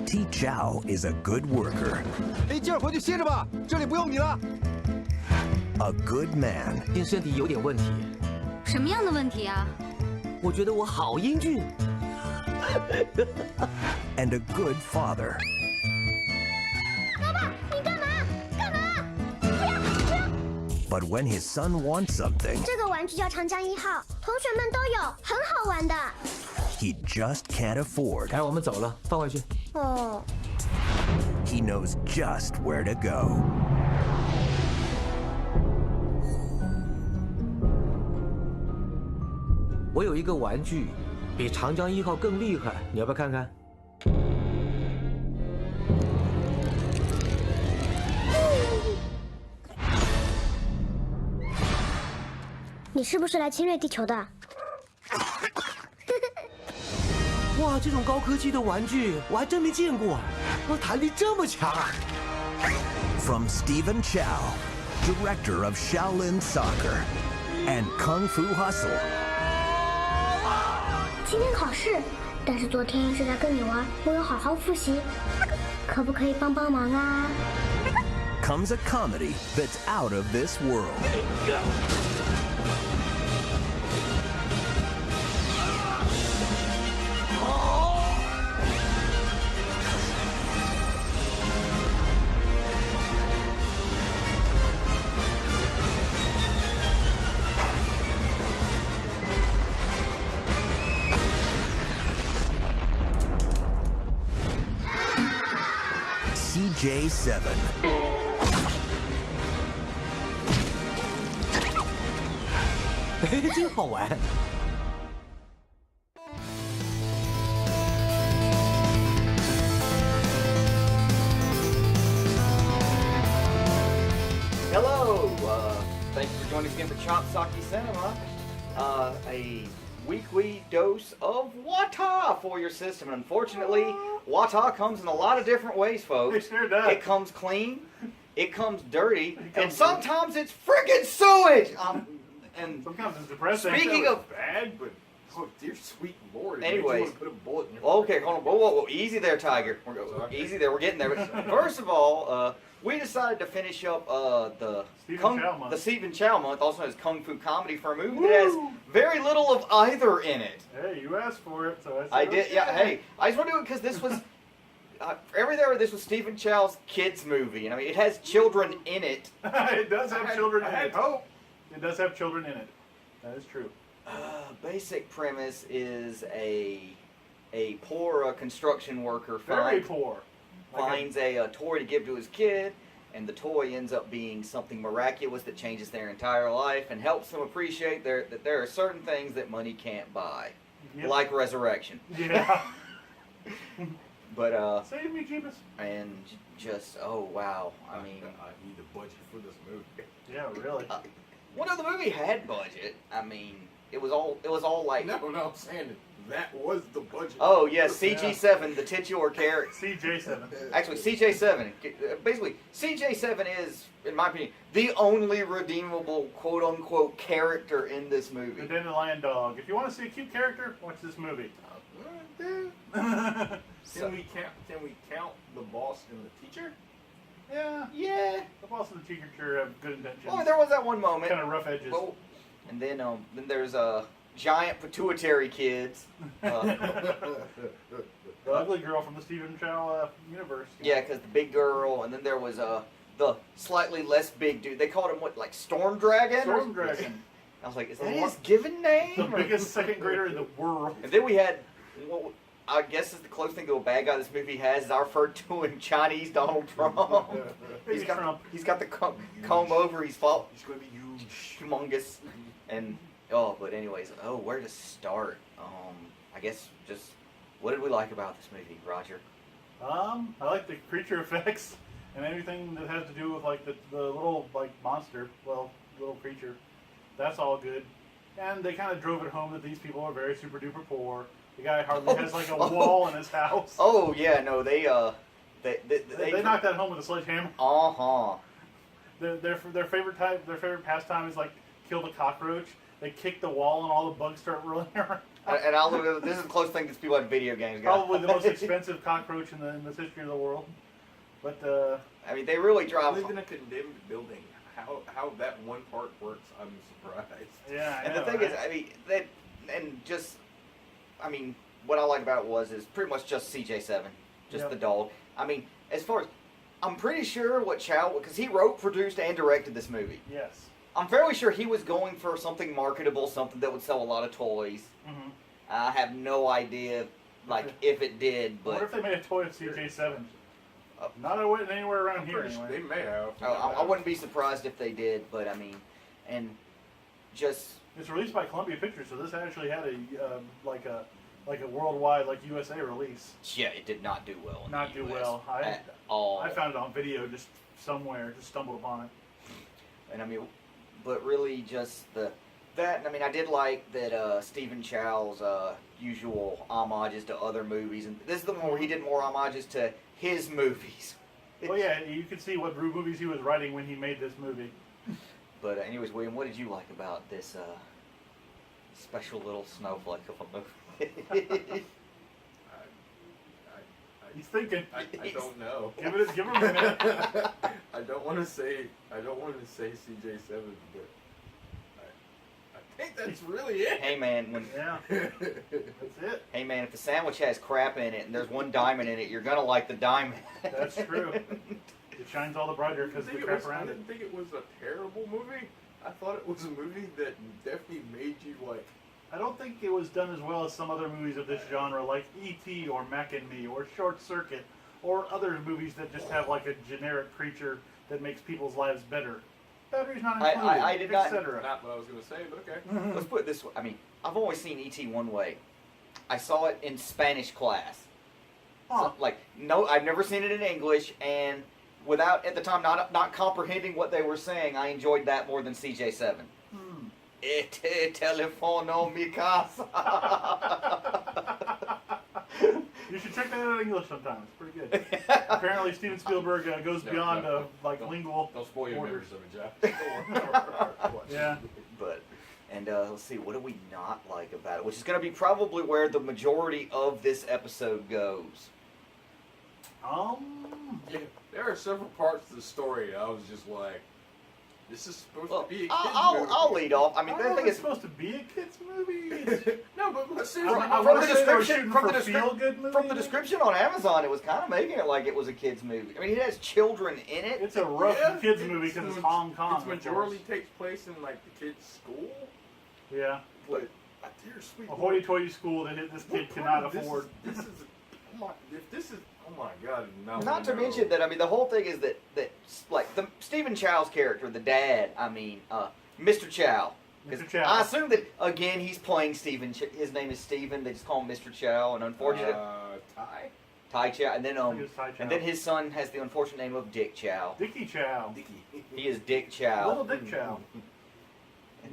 T. Chow is a good worker. 你今儿回去歇着吧，这里不用你了。 A good man. 因身体有点问题。什么样的问题啊？我觉得我好英俊。And a good father. 爸爸，你干嘛？干嘛？不要不要！ But when his son wants something, 这个玩具叫长江1号，同学们都有，很好玩的。 he just can't afford. 该我们走了，放回去。哦。 He knows just where to go. 我有一个玩具，比长江1号更厉害，你要不要看看？你是不是来侵略地球的？哇，这种高科技的玩具我还真没见过，弹力这么强啊！ From Stephen Chow, director of Shaolin Soccer and Kung Fu Hustle. 今天考试，但是昨天是在跟你玩，我有好好复习，可不可以帮帮忙啊？ Comes a comedy that's out of this world. CJ7. 真好玩。Hello, thank you for joining us again for Chop-Socky Cinema, a weekly dose of Wata for your system. And unfortunately, Wata comes in a lot of different ways, folks. It sure does. It comes clean, it comes dirty, and sometimes it's friggin' sewage. And sometimes it's depressing. Speaking of bad, but oh dear sweet lord. Anyways, put a bullet in your okay, hold on, whoa, easy there, Tiger. Easy there, we're getting there. But first of all, we decided to finish up the Stephen Chow month, also known as Kung Fu comedy, for a movie that has very little of either in it. Hey, you asked for it, so I did. Yeah. Hey, I just want to do it because this was this was Stephen Chow's kids movie, and I mean it has children in it. It does have children in it. Oh, it does have children in it. That is true. Basic premise is a poor construction worker finds a toy to give to his kid, and the toy ends up being something miraculous that changes their entire life and helps them appreciate that there are certain things that money can't buy, like resurrection. Yeah. But save me, Jeebus. And just oh wow, I mean, I need a budget for this movie. Yeah, really. Well, no, the movie had budget. I mean, it was all like. No, I'm saying that was the budget. Oh yes, CG7, the titular character. CJ7. Actually, CJ7. Basically, CJ7 is, in my opinion, the only redeemable quote-unquote character in this movie. The Dandelion Dog. If you want to see a cute character, watch this movie. Can we count the boss and the teacher? Yeah. The boss and the teacher have good intentions. Oh, there was that one moment. Kind of rough edges. Well, and then there's giant pituitary kids. The ugly girl from the Stephen Chow universe. Yeah, because the big girl, and then there was the slightly less big dude. They called him what, like Storm Dragon? Storm Dragon. I was like, is that his given name? The biggest second grader in the world. And then we had, what I guess is the closest thing to a bad guy this movie has is I referred to him Chinese Donald Trump. He's got the comb over. He's going to be huge, humongous, and but anyways, where to start? I guess just what did we like about this movie, Roger? I like the creature effects and anything that has to do with like the little like monster, little creature. That's all good. And they kind of drove it home that these people are very super duper poor. The guy hardly has like a wall in his house. Oh yeah, no, they knocked that home with a sledgehammer. Their favorite pastime is like kill the cockroach. They kick the wall and all the bugs start rolling around. And I'll look. This is the closest thing that people have video games. Guys. Probably the most expensive cockroach in the history of the world. But I mean, they really drive. Live in a condemned building. How that one part works, I'm surprised. yeah, I And know, the thing right? is, I mean, that and just, I mean, what I like about it is pretty much just CJ7, just Yep. the dog. I mean, as far as I'm pretty sure what Chow, because he wrote, produced, and directed this movie. Yes. I'm fairly sure he was going for something marketable, something that would sell a lot of toys. Mm-hmm. I have no idea, like, if it did, What but if they made a toy of CJ7? Not anywhere around here, anyway. They may have. I wouldn't be surprised if they did. But I mean, and just It's released by Columbia Pictures, so this actually had a like a worldwide, like USA release. yeah, it did not do well. In Not the do US well. at all. I found it on video just somewhere, just stumbled upon it. And I mean, but really just that. And I mean, I did like that Stephen Chow's usual homages to other movies, and this is the one where he did more homages to his movies. Well, yeah, you can see what movies he was writing when he made this movie. But anyways, William, what did you like about this special little snowflake of a movie? He's thinking. I don't know. Give him a minute. I don't want to say CJ7, but I think that's really it. Hey man, Yeah, that's it. hey man, if the sandwich has crap in it and there's one diamond in it, you're gonna like the diamond. That's true. It shines all the brighter because of the crap around I it. didn't think it was a terrible movie. I thought it was a movie that definitely made you like. I don't think it was done as well as some other movies of this genre, like E.T. or Mac and Me or Short Circuit, or other movies that just have like a generic creature that makes people's lives better. Batteries not included, I did not- etc. Not what I was gonna say, but okay. Let's put it this way. I mean, I've only seen E.T. one way. I saw it in Spanish class. Huh. So, like, no, I've never seen it in English, and without, at the time, not comprehending what they were saying, I enjoyed that more than CJ7. Este telefono mi casa. You should check that out in English sometime. It's pretty good. Apparently, Steven Spielberg goes beyond like lingual Don't spoil your orders. memories of it, Jeff. Yeah. But, and let's see, what do we not like about it? Which is going to be probably where the majority of this episode goes. Yeah, there are several parts of the story I was just like, this is supposed Well, to be a kid's movie. I'll lead off. I mean, I the don't know thing if it's is, supposed to be a kids' movie. No, but seriously, from the description, feel-good movie. from the description on Amazon, it was kind of making it like it was a kids' movie. I mean, it has children in it. It's a rough Yeah, kids' movie because it's Hong Kong. Its majority takes place in like the kids' school. Yeah. But dear sweet A hoity-toity school that this kid cannot afford. This is if this is oh my god! Not to mention that, I mean, the whole thing is that like the Stephen Chow's character, the dad. I mean, Mr. Chow. Mr. Chow. I assume that again he's playing Stephen. His name is Stephen. They just call him Mr. Chow, and unfortunately, Tai Chow, and then I think it's Tai Chow. and then his son has the unfortunate name of Dick Chow. Dickie Chow. He is Dick Chow. Little Dick Chow.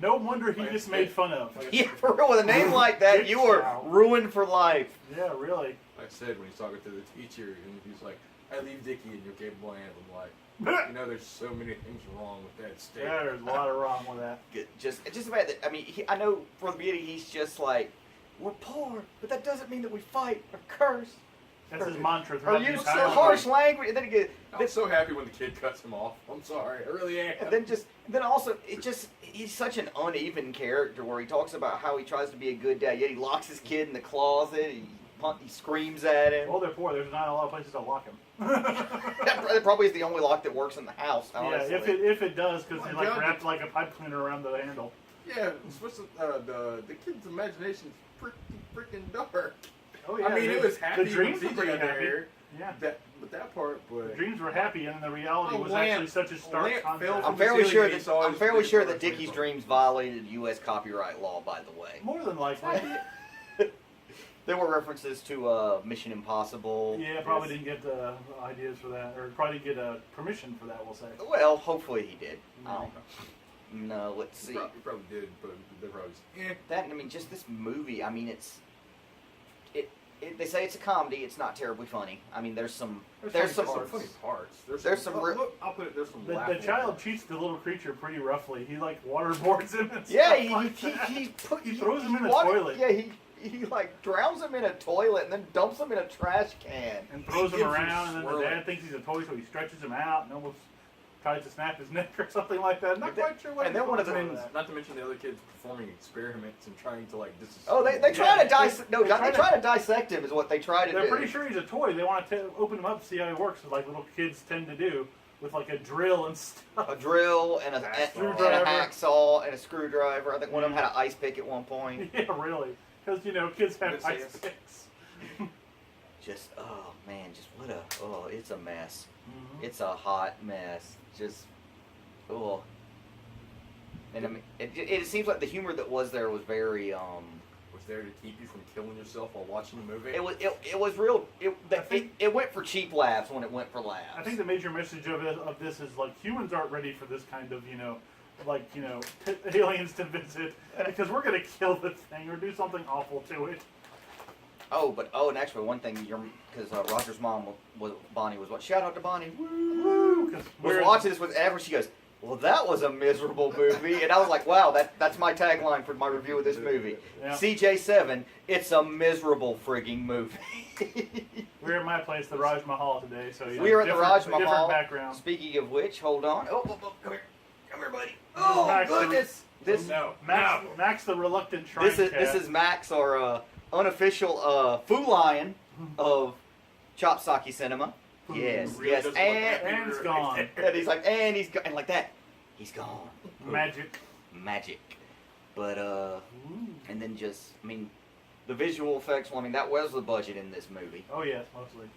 No wonder he gets made fun of. Yeah, for real. With a name like that, Dick you are Chow. ruined for life. Yeah, really. Like I said when he's talking to the teacher, and he's like, "I leave Dickie in your capable hands." I'm like, you know, there's so many things wrong with that statement. Yeah, there's a lot of wrong with that. Just about that. I mean, I know for the beginning he's just like, we're poor, but that doesn't mean that we fight or curse. That's his mantra Or throughout the use entire harsh movie. language. And then again, I'm so happy when the kid cuts him off. I'm sorry, I really am. and then also he's such an uneven character where he talks about how he tries to be a good dad, yet he locks his kid in the closet. He screams at him. Well, they're poor. There's not a lot of places to lock him. That probably is the only lock that works in the house. Honestly. Yeah, if it does, because Oh they my like God. wrapped like a pipe cleaner around the handle. Yeah, it's supposed to, the kid's imagination's pretty freaking dark. Oh yeah. I mean, it was happy The dreams when were CJ pretty got happy. there. Yeah. That part, but The dreams were happy, and the reality Oh, was Lamp- actually such a stark Lamp contrast. fell I'm from the fairly ceiling sure and he saw that his dream Dickie's starting to dreams violated U.S. copyright law. By the way, More than likely. there were references to Mission Impossible. Yeah, probably didn't get ideas for that, or probably didn't get permission for that. We'll say. Well, hopefully he did. I don't know. No, let's see. He probably did, but they probably just, That, I mean, just this movie. I mean, they say it's a comedy. It's not terribly funny. I mean, there's some There's some funny parts. There's some real- look, I'll put it. There's some. The laughable child parts. cheats the little creature pretty roughly. He like waterboards him. And Yeah, stuff like that. he He throws him in the water- toilet. Yeah, he he like drowns him in a toilet and then dumps him in a trash can. And throws him gives him around, and then the swirling. dad thinks he's a toy, so he stretches him out and almost tries to snap his neck or something like that. Not quite sure what. And then one of the things. things- Not to mention the other kids performing experiments and trying to like Oh, they try to dissect. No, they they try try to- to dissect him is what they try to do. They're pretty sure he's a toy. They want to open him up, see how he works, like little kids tend to do, with like a drill and stuff. A drill and a Screwdriver. hacksaw and a screwdriver. I think one of them had an ice pick at one point. Yeah, really. Because kids have Good ice sense. picks. Just what a it's a mess. Mhm. It's a hot mess. Just and I mean it seems like the humor that was there was very was there to keep you from killing yourself while watching the movie. it was real it went for cheap laughs when it went for laughs. I think the major message of this is like humans aren't ready for this kind of aliens to visit because we're gonna kill the thing or do something awful to it. And actually one thing because Roger's mom was Bonnie was what shout out to Bonnie Woo! 'Cause was we're- watching this with ever she goes, well, that was a miserable movie. And I was like, wow, that's my tagline for my review of this movie. Yeah. CJ7, it's a miserable frigging movie. We're at my place, the Raj Mahal today, so We are at the Raj different Mahal. background. Speaking of which, hold on. Oh, come here. Come here, buddy. This is Oh, Max, goodness. This Max the reluctant shrine this cat. is Max, our unofficial Foo Lion of Chop-Socky Cinema. Yes, Really yes. doesn't look happy. And it's gone. And he's like, and he's gone. And like that, he's gone. Magic. Magic. But and then the visual effects. Well, I mean, that was the budget in this movie. Oh yes, mostly.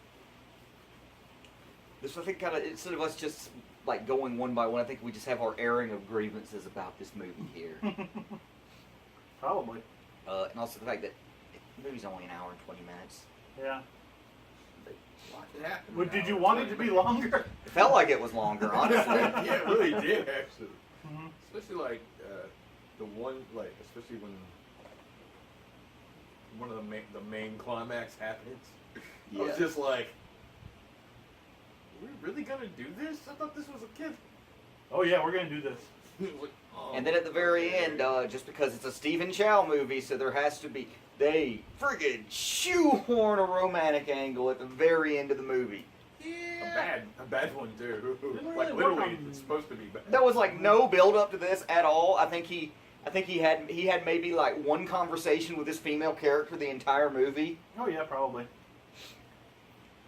This I think kind of instead of us just like going one by one, I think we just have our airing of grievances about this movie here. Probably. And also the fact that the movie's only an hour and 20 minutes. Yeah. It happened. Well, did you want it to be longer? It felt like it was longer, honestly. Yeah, it really did actually. Mhm. Especially like the one especially when one of the main climax happens. I was Yeah. just like, are we really gonna do this? I thought this was a kid. Oh yeah, we're gonna do this. Like, oh, And then at the very end, just because it's a Stephen Chow movie, so there has to be, they friggin' shoehorn a romantic angle at the very end of the movie. a bad one too. Didn't Like really work literally, on- it's supposed to be bad. There was like no build up to this at all. I think he had maybe like one conversation with this female character the entire movie. Oh yeah, probably.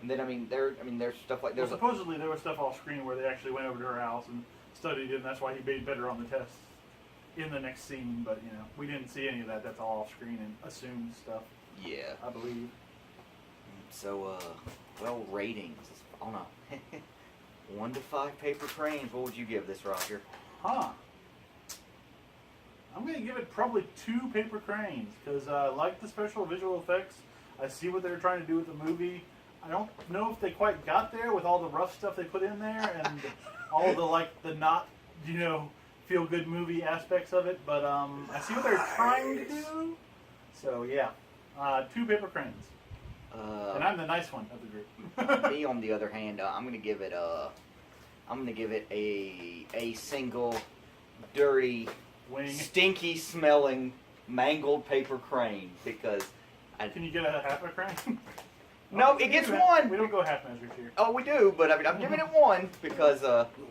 And then there's stuff like Well, there's a, supposedly there was stuff off screen where they actually went over to her house and studied it, and that's why he made better on the test in the next scene. But we didn't see any of that. That's all off screen and assumed stuff, yeah. I believe. So ratings on a 1 to 5 paper cranes. What would you give this, Roger? Huh. I'm gonna give it probably 2 paper cranes because I like the special visual effects. I see what they were trying to do with the movie. I don't know if they quite got there with all the rough stuff they put in there and all the not feel good movie aspects of it. But I see what they're trying to do. So yeah, 2 paper cranes. And I'm the nice one of the group. Me, on the other hand, I'm gonna give it a single, dirty, Wing. stinky smelling, mangled paper crane because Can you get a half a crane? no, it gets We one. don't go half measures here. Oh, we do, but I'm giving it 1 because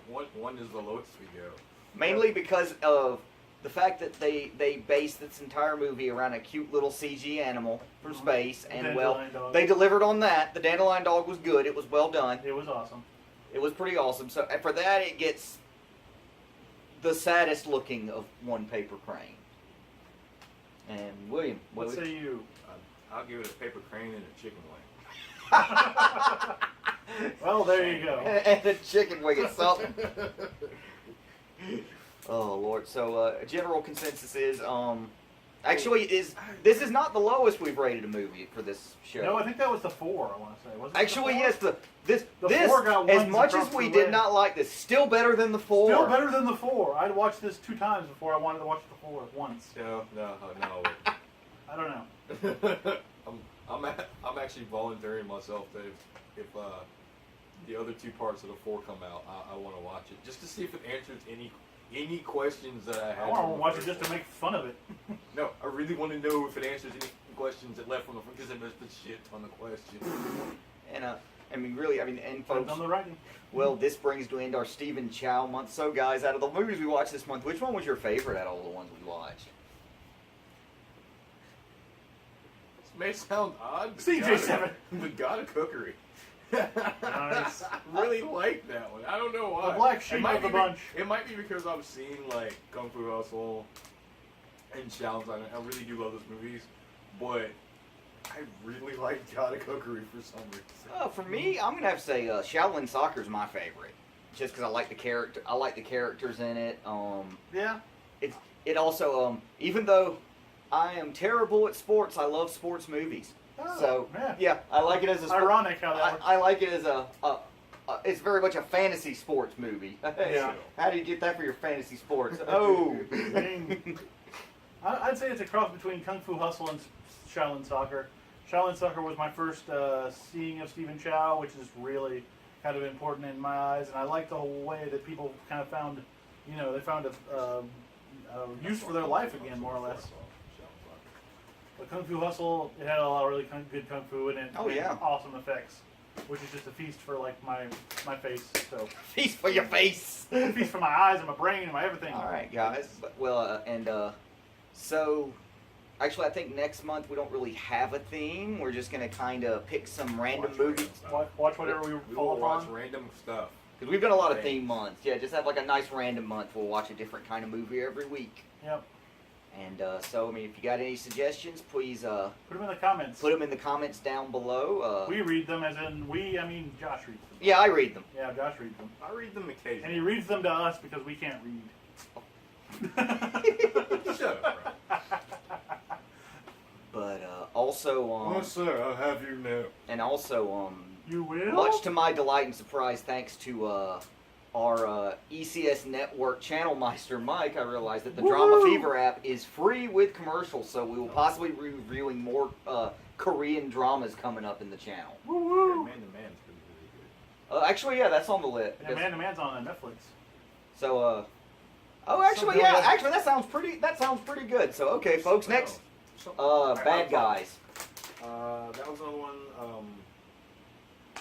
One is the lowest we go. mainly because of the fact that they based this entire movie around a cute little CG animal from space, and Dandelion dog. they delivered on that. The dandelion dog was good. It was well done. It was awesome. It was pretty awesome. So and for that, it gets the saddest looking of 1 paper crane. And William, What say you? I'll give it a paper crane and a chicken wing. Well, there you go. and the chicken wing is something. Oh Lord! So general consensus is this is not the lowest we've rated a movie for this show. No, I think that was the 4. I want to say. Wasn't it Actually, the 4? yes. The This 4 got as ones much as across we the did way. not like this, still better than the 4. Still better than the 4. I'd watched this 2 times before I wanted to watch the 4 once. No. I don't know. I'm actually volunteering myself that if the other 2 parts of the 4 come out, I want to watch it just to see if it answers any questions that I I had. want to watch it just to make fun of it. No, I really want to know if it answers any questions that left from the because they missed a shit ton of questions. And I mean, really, I mean, and folks. On the writing. Well, this brings to end our Stephen Chow month. So, guys, out of the movies we watched this month, which one was your favorite out of all the ones we watched? This may sound odd. CJ7. The God of Cookery. Nice. Really like that one. I don't know why. The black sheep of the bunch. It might be because I've seen like Kung Fu Hustle and Shaolin. I really do love those movies, but I really like God of Cookery for some reason. For me, I'm gonna have to say Shaolin Soccer is my favorite, just because I like the character. I like the characters in it. Yeah. It also even though I am terrible at sports, I love sports movies. Oh, so man. yeah, I like it as a ironic how that works. I like it as it's very much a fantasy sports movie. Yeah. How do you get that for your fantasy sports? Oh. I'd say it's a cross between Kung Fu Hustle and Shaolin Soccer. Shaolin Soccer was my first seeing of Stephen Chow, which is really kind of important in my eyes, and I like the whole way that people kind of found, they found a use for their life again, more or less. But Kung Fu Hustle, it had a lot of really good Kung Fu in it. Oh, yeah. Awesome effects, which is just a feast for like my face. So Feast for your face. a feast for my eyes and my brain and my everything. All right, guys. Well, so actually, I think next month we don't really have a theme. We're just gonna kind of pick some random movies. Watch whatever we fall watch upon. random stuff. Because we've done a lot of theme months. Yeah, just have like a nice random month. We'll watch a different kind of movie every week. Yep. And so, I mean, if you got any suggestions, please put them in the comments. put them in the comments down below. We read them, as in we. I mean, Josh reads them. Yeah, I read them. Yeah, Josh reads them, I read them and occasionally. he reads them to us because we can't read. Shut up, bro. But also, Oh, sir, I'll have you know. and also, You will. much to my delight and surprise, thanks to our ECS Network channel meister Mike, I realized that the Drama Fever app is free with commercials, so we will possibly be reviewing more Korean dramas coming up in the channel. Woo-woo. Man to Man's pretty really good. Actually, yeah, that's on the list. Yeah, Man to Man's on Netflix. So, actually, yeah, actually, that sounds pretty good. So, okay, folks, next, Bad Guys. That was another one.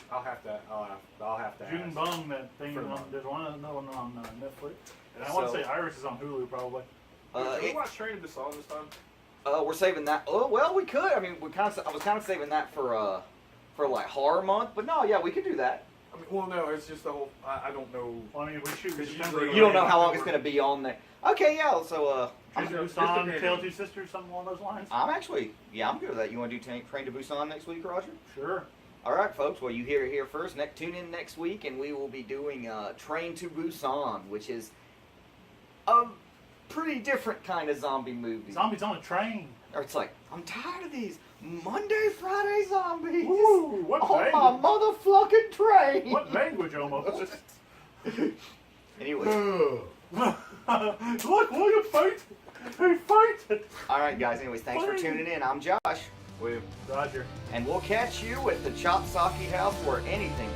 I'll have to ask. June Bung, that thing. There's another one on Netflix. And I want to say Iris is on Hulu, probably. Did we watch Train to Busan this time? We're saving that. Oh, well, we could. I mean, I was kind of saving that for like horror month, but no, yeah, we could do that. I mean, well, no, it's just the whole. I don't know. Well, I mean, we shoot. Because December. You don't know how long it's going to be on there. Okay, yeah. So, Train to Busan, Tale of Two Sisters, something along those lines. I'm good with that. You want to do Train to Busan next week, Roger? Sure. All right, folks. Well, you hear it here first. Tune in next week, and we will be doing Train to Busan, which is a pretty different kind of zombie movie. Zombies on a train. Or it's like, I'm tired of these Monday, Friday zombies Ooh, what on language? my motherfucking train. What language, almost? Anyway. Look, you fight! They fight! All right, guys. Anyways, thanks for tuning in. I'm Josh. William. Roger. And we'll catch you at the Chop-Socky house where anything